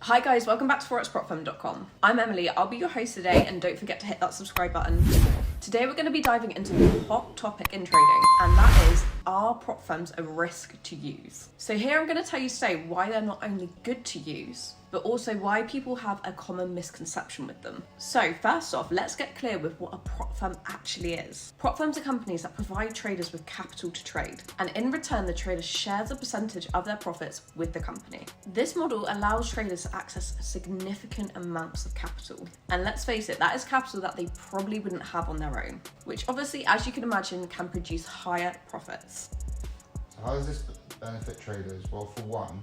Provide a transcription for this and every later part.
Hi guys, welcome back to forexprop.com. I'm Emily, I'll be your host today, and don't forget to hit that subscribe button for more. Today we're going to be diving into the hot topic in trading, and that is, are prop firms a risk to use? So here I'm going to tell you today why they're not only good to use, but also why people have a common misconception with them. So first off, let's get clear with what a prop firm actually is. Prop firms are companies that provide traders with capital to trade, and in return the trader shares a percentage of their profits with the company. This model allows traders to access significant amounts of capital, and let's face it, that is capital that they probably wouldn't have on their own, which obviously, as you can imagine, can produce higher profits. So how does this benefit traders? Well, for one,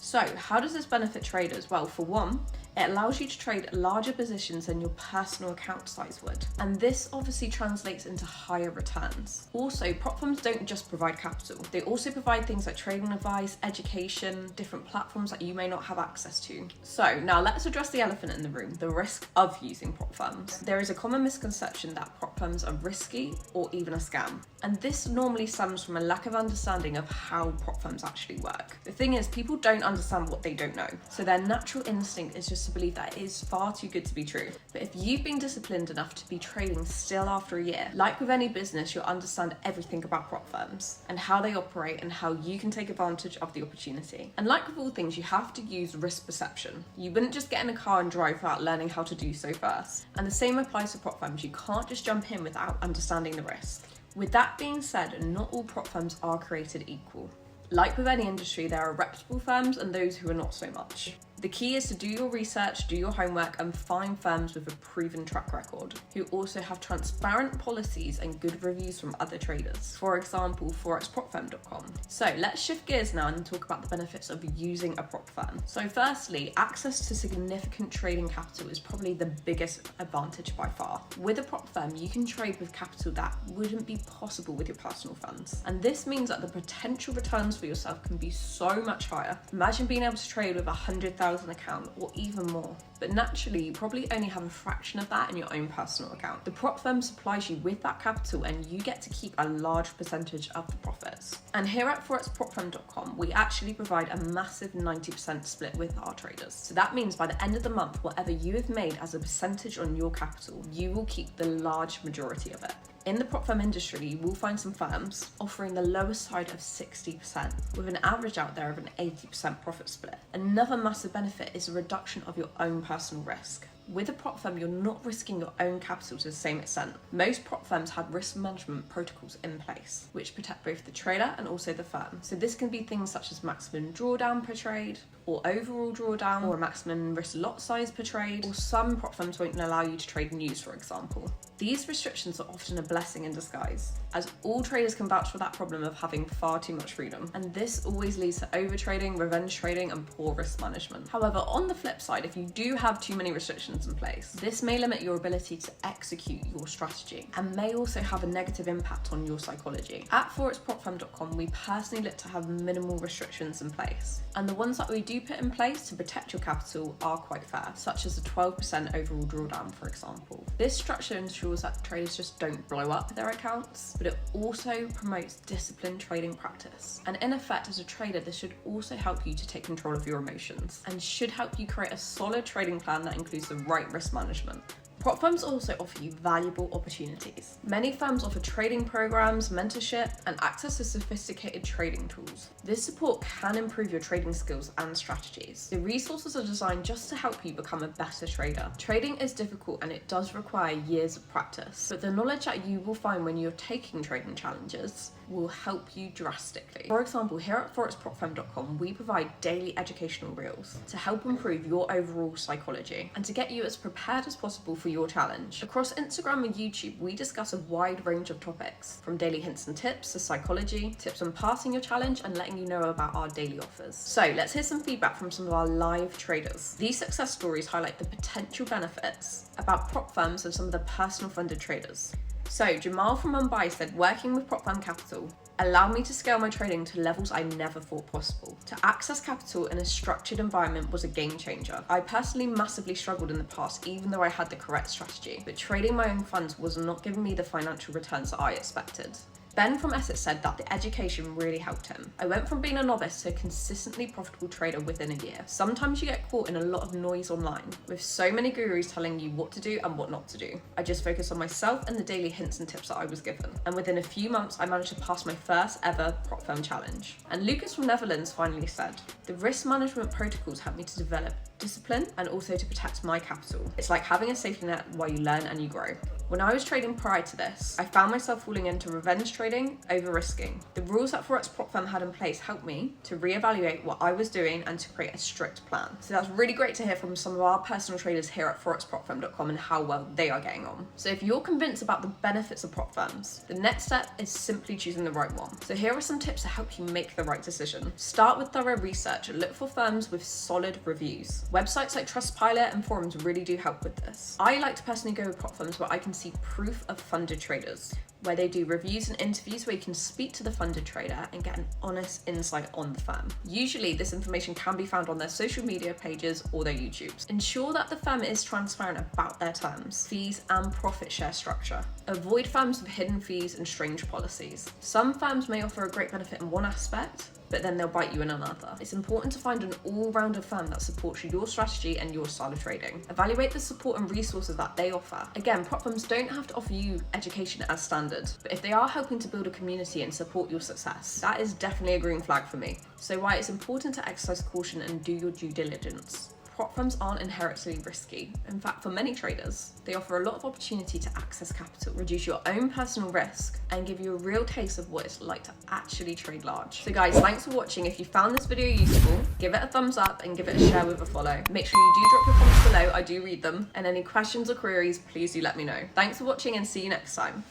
So how does this benefit traders? Well, for one, it allows you to trade larger positions than your personal account size would. And this obviously translates into higher returns. Also, prop firms don't just provide capital. They also provide things like trading advice, education, different platforms that you may not have access to. So now let's address the elephant in the room, the risk of using prop firms. There is a common misconception that prop firms are risky or even a scam. And this normally stems from a lack of understanding of how prop firms actually work. The thing is, people don't understand what they don't know. So their natural instinct is just to believe that it is far too good to be true. But if you've been disciplined enough to be trading still after a year, like with any business, you'll understand everything about prop firms and how they operate and how you can take advantage of the opportunity. And like with all things, you have to use risk perception. You wouldn't just get in a car and drive without learning how to do so first. And the same applies to prop firms. You can't just jump in without understanding the risk. With that being said, not all prop firms are created equal. Like with any industry, there are reputable firms and those who are not so much. The key is to do your research, do your homework, and find firms with a proven track record, who also have transparent policies and good reviews from other traders. For example, forexprop.com. So let's shift gears now and talk about the benefits of using a prop firm. So firstly, access to significant trading capital is probably the biggest advantage by far. With a prop firm, you can trade with capital that wouldn't be possible with your personal funds. And this means that the potential returns for yourself can be so much higher. Imagine being able to trade with 100,000 account or even more. But naturally, you probably only have a fraction of that in your own personal account. The prop firm supplies you with that capital and you get to keep a large percentage of the profits. And here at forexprop.com, we actually provide a massive 90% split with our traders. So that means by the end of the month, whatever you have made as a percentage on your capital, you will keep the large majority of it. In the prop firm industry, you will find some firms offering the lowest side of 60%, with an average out there of an 80% profit split. Another massive benefit is a reduction of your own personal risk. With a prop firm, you're not risking your own capital to the same extent. Most prop firms have risk management protocols in place, which protect both the trader and also the firm. So this can be things such as maximum drawdown per trade, or overall drawdown, or a maximum risk lot size per trade, or some prop firms won't allow you to trade news, for example. These restrictions are often a blessing in disguise, as all traders can vouch for that problem of having far too much freedom. And this always leads to overtrading, revenge trading, and poor risk management. However, on the flip side, if you do have too many restrictions in place, this may limit your ability to execute your strategy and may also have a negative impact on your psychology. At forexprop.com, we personally look to have minimal restrictions in place. And the ones that we do put in place to protect your capital are quite fair, such as a 12% overall drawdown, for example. This structure ensures that traders just don't blow up their accounts, but it also promotes disciplined trading practice. And in effect, as a trader, this should also help you to take control of your emotions and should help you create a solid trading plan that includes the right risk management. Prop firms also offer you valuable opportunities. Many firms offer trading programs, mentorship, and access to sophisticated trading tools. This support can improve your trading skills and strategies. The resources are designed just to help you become a better trader. Trading is difficult and it does require years of practice, but the knowledge that you will find when you're taking trading challenges will help you drastically. For example, here at forexprop.com, we provide daily educational reels to help improve your overall psychology and to get you as prepared as possible for your challenge. Across Instagram and YouTube, we discuss a wide range of topics, from daily hints and tips to psychology, tips on passing your challenge, and letting you know about our daily offers. So let's hear some feedback from some of our live traders. These success stories highlight the potential benefits about prop firms and some of the personal funded traders. So Jamal from Mumbai said, working with prop firm capital allowed me to scale my trading to levels I never thought possible. To access capital in a structured environment was a game changer. I personally massively struggled in the past, even though I had the correct strategy, but trading my own funds was not giving me the financial returns that I expected. Ben from Essex said that the education really helped him. I went from being a novice to a consistently profitable trader within a year. Sometimes you get caught in a lot of noise online, with so many gurus telling you what to do and what not to do. I just focused on myself and the daily hints and tips that I was given. And within a few months, I managed to pass my first ever prop firm challenge. And Lucas from Netherlands finally said, the risk management protocols helped me to develop discipline and also to protect my capital. It's like having a safety net while you learn and you grow. When I was trading prior to this, I found myself falling into revenge trading over risking. The rules that Forex prop firm had in place helped me to reevaluate what I was doing and to create a strict plan. So that's really great to hear from some of our personal traders here at forexpropfirm.com and how well they are getting on. So if you're convinced about the benefits of prop firms, the next step is simply choosing the right one. So here are some tips to help you make the right decision. Start with thorough research and look for firms with solid reviews. Websites like Trustpilot and forums really do help with this. I like to personally go with prop firms where I can see proof of funded traders, where they do reviews and interviews where you can speak to the funded trader and get an honest insight on the firm. Usually this information can be found on their social media pages or their YouTubes. Ensure that the firm is transparent about their terms, fees and profit share structure. Avoid firms with hidden fees and strange policies. Some firms may offer a great benefit in one aspect, but then they'll bite you in another. It's important to find an all-rounder firm that supports your strategy and your style of trading. Evaluate the support and resources that they offer. Again, prop firms don't have to offer you education as standard, but if they are helping to build a community and support your success, that is definitely a green flag for me. So why it's important to exercise caution and do your due diligence. Prop firms aren't inherently risky. In fact, for many traders, they offer a lot of opportunity to access capital, reduce your own personal risk, and give you a real taste of what it's like to actually trade large. So guys, thanks for watching. If you found this video useful, give it a thumbs up and give it a share with a follow. Make sure you do drop your comments below, I do read them. And any questions or queries, please do let me know. Thanks for watching and see you next time.